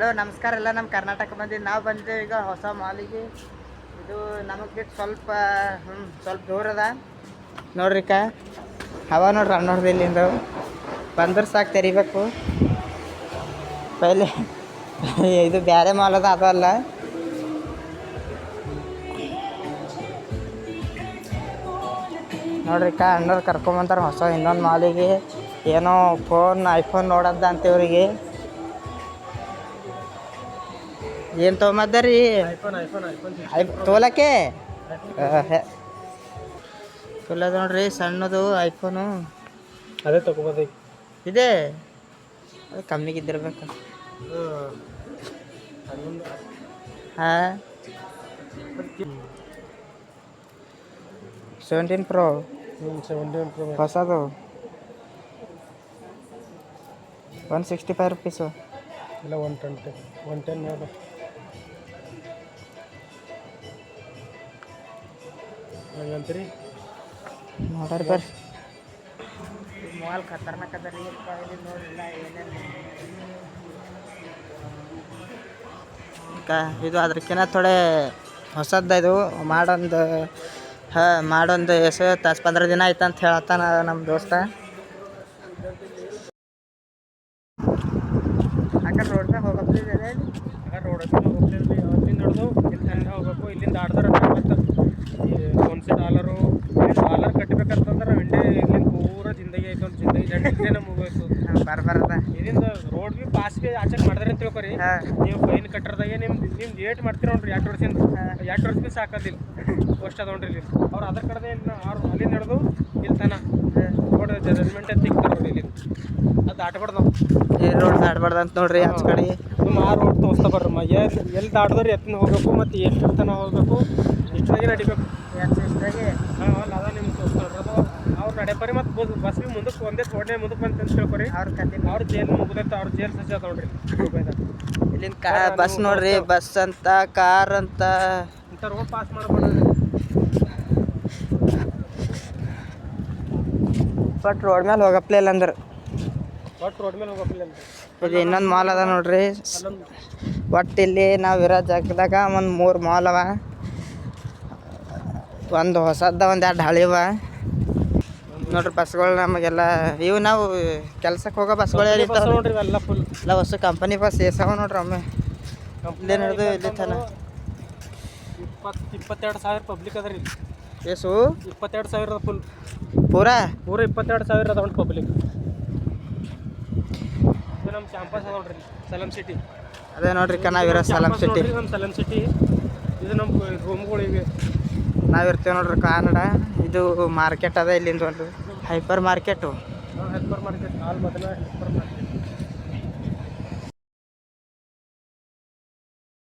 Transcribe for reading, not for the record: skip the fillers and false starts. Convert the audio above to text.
Hello ನಮಸ್ಕಾರ ಎಲ್ಲ ನಮ್ಮ ಕರ್ನಾಟಕ ಮಂದಿ ನಾವು ಬಂದಿದ್ದೇವೆ ಈಗ ಹೊಸ ಮಾಲಿಗೆ. ಇದು ನಮಗೆ ಬಿಟ್ಟು ಸ್ವಲ್ಪ ದೂರ ಅದ ನೋಡ್ರಿ. ಹವಾ ನೋಡ್ರಿ ಅನ್ನೋರ್ದು ಇಲ್ಲಿಂದ ಬಂದ್ರೆ ಸಾಕು ತೆರಿಬೇಕು. ಪೈಲೆ ಇದು ಬೇರೆ ಮಾಲ್ ಅದ ಅದಲ್ಲ. ನೋಡ್ರಿ ಅಣ್ಣವ್ರು ಕರ್ಕೊಂಬಂತಾರೆ ಹೊಸ ಇನ್ನೊಂದು ಮಾಲಿಗೆ. ಏನೋ ಐಫೋನ್ ನೋಡೋದ ಅಂತ ಇವ್ರಿಗೆ. ಏನು ತೊಗೊಂಬದ್ದಾರಿ ತೋಲಕ್ಕೆ ಚಲೋದು ನೋಡ್ರಿ ಸಣ್ಣದು ಐಫೋನು. ಅದೇ ತಗೋಬೋದು ಇದೆ ಅದು ಕಮ್ಮಿಗಿದ್ದಿರ್ಬೇಕು. ಹಾಂ 17 Pro ಹೊಸದು $165 ಇಲ್ಲ 110 ನೋಡು. ಹಂಗಂತೀರಿ ನೋಡ್ರಿ ಬರ್ರಿ. ಮಾಲ್ ಖತರ್ನಾಕ್ ಅದ ರೀ. ನೋಡಿಲ್ಲ ಏನೇನು ಇದು ಅದಕ್ಕಿಂತ ಥೋಡೆ ಹೊಸದ್ದು ಇದು ಮಾಡೊಂದು ಎಷ್ಟು 10-15 ದಿನ ಆಯ್ತು ಅಂತ ಹೇಳತ್ತಾನ ನಮ್ಮ ದೋಸ್ತ. ಆಗ ರೋಡ್ ಮ್ಯಾಗ ಹೋಗಪ್ಲಿದೆ. ರೋಡ್ ಹೋಗ್ತಿದ್ವಿ ಅವತ್ತಿಂದ ನಡೆದು ಇಲ್ಲಿ ತಂಡ ಹೋಗ್ಬೇಕು. ಇಲ್ಲಿಂದ ಆಡ್ದಾರ ಮತ್ತು $1 ಕಟ್ಟಬೇಕಂತಂದ್ರೆ ಇಂಡಿಯಾ ಇಲ್ಲಿಂದ ಪೂರ ಜಿಂದಗಿ ಆಯ್ತು. ಒಂದು ಜಿಂದಗಿ ಜಂಡಿನ ಮುಗೋಯ್ತು. ಬರಬಾರ್ದ ಇದರಿಂದ ರೋಡ್ ಬಿ ಪಾಸ್ ಬಿ ಆಚೆ ಮಾಡಿದ್ರೆ ಅಂತ ತಿಳ್ಕೊರಿ. ನೀವು ಫೈನ್ ಕಟ್ಟರ್ದಾಗೆ ನಿಮ್ದು ಏಟ್ ಮಾಡ್ತೀರ ನೋಡ್ರಿ 2 ವರ್ಷದಿಂದ 2 ವರ್ಷ ಬಿ ಸಾಕೋದಿಲ್ಲ. ಅಷ್ಟು ಅದ ನೋಡ್ರಿ ಇಲ್ಲಿ. ಅವ್ರು ಅದ್ರ ಕಡೆ ಅವ್ರು ಅಲ್ಲಿಂದ ನಡೆದು ಇಲ್ಲಿ ತನ ರೋಡ್ ಜಜ್ಮೆಂಟ್ ಅಂತ ತಿಕ್ತಾರೆ ನೋಡಿ. ಇಲ್ಲಿ ಅದು ದಾಟಬಾರ್ದು ನಾವು. ಈ ರೋಡ್ ದಾಟಬಾರ್ದು ಅಂತ ನೋಡ್ರಿ ಆಚೆ ಕಡೆ. ಆ ರೋಡ್ ತೋರಿಸ್ತಾ ಬರ್ರಮ್ಮ. ಎಲ್ಲಿ ದಾಟಿದ್ರೆ ಎತ್ತಿನ ಹೋಗ್ಬೇಕು ಮತ್ತು ಎಷ್ಟು ತನ ಹೋಗ್ಬೇಕು ಇಷ್ಟಾಗೆ ನಡಿಬೇಕು. ಇಷ್ಟಾಗೆ ಅಲ್ಲ ಅದ ನಿಮ್ಗೆ ತೋರಿಸ್ತಾ ನೋಡ್ರಿ. ಅದು ಅವ್ರು ನಡೆಪರಿ ಮತ್ತು ಬಸ್ ಬಿ ಮುಂದಕ್ಕೆ ಒಂದೇ ಥೋಡೆ ಮುಂದಕ್ಕೆ ಬಂತು ಅಂತ ತಿಳ್ಕೊರಿ. ಅವ್ರ ಜೇಲ್ ಮುಗಿದೈತೆ. ಅವ್ರ ಜೇಲ್ ಸಜ್ಜ ಅದ ನೋಡ್ರಿ. ಇಲ್ಲಿಂದ ಬಸ್ ನೋಡ್ರಿ. ಬಸ್ ಅಂತ ಕಾರ್ ಅಂತ ಇಂಥ ರೋಡ್ ಪಾಸ್ ಮಾಡ್ಬೇಡ್ರಿ. ಬಟ್ ರೋಡ್ ಮೇಲೆ ಹೋಗಪ್ಲೇ ಇಲ್ಲ ಅಂದ್ರೆ ಒಟ್ಟು ರೋಡ್ ಮೇಲೆ ಹೋಗಪ್ಪಿಲ್ಲ ಅಂತ. ಇದು ಇನ್ನೊಂದು ಮಾಲ್ ಅದ ನೋಡ್ರಿ. ಒಟ್ಟು ಇಲ್ಲಿ ನಾವು ಇರೋ ಜಾಗದಾಗ ಒಂದು 3 ಮಾಲ್ ಅವ. ಒಂದು ಹೊಸದ, ಒಂದು 2 ಹಳಿವ ನೋಡ್ರಿ. ಬಸ್ಗಳು ನಮಗೆಲ್ಲ ಇವು ನಾವು ಕೆಲ್ಸಕ್ಕೆ ಹೋಗೋ ಬಸ್ಗಳು ಇರ್ತಾವೆ ನೋಡ್ರಿ. ಎಲ್ಲ ಫುಲ್ ಎಲ್ಲ ಹೊಸ ಕಂಪನಿ ಬಸ್ ಏಸಾವ ನೋಡ್ರಿ. ಒಮ್ಮೆ ಇಲ್ಲೇ ನಡೆದು ಇಲ್ಲಿ ತನ 22,000 ಪಬ್ಲಿಕ್ ಅದ ರೀ. ಏಸು 22,000 ಫುಲ್ ಪೂರಾ 22,000 ಅದ ಒಂದು ಪಬ್ಲಿಕ್. ಇದು ನಮ್ಮ ಕ್ಯಾಂಪಸ್ ಅದ ನೋಡ್ರಿ. ಸಲಂ ಸಿಟಿ ಅದೇ ನೋಡ್ರಿ. ನಾವಿರೋ ಸಲಂ ಸಿಟಿ. ನಮ್ಮ ಸಲಂ ಸಿಟಿ ಇದು ನಮ್ಮ ರೂಮ್ಗಳಿವೆ. ನಾವಿರ್ತೀವಿ ನೋಡ್ರಿ ಕಾನಡ. ಇದು ಮಾರ್ಕೆಟ್ ಅದ ಇಲ್ಲಿಂದ ಒಂದು ಹೈಪರ್ ಮಾರ್ಕೆಟು. ಹೈಪರ್ ಮಾರ್ಕೆಟ್ ಆಲ್ ಮೊದಲ ಹೈಪರ್ ಮಾರ್ಕೆಟ್.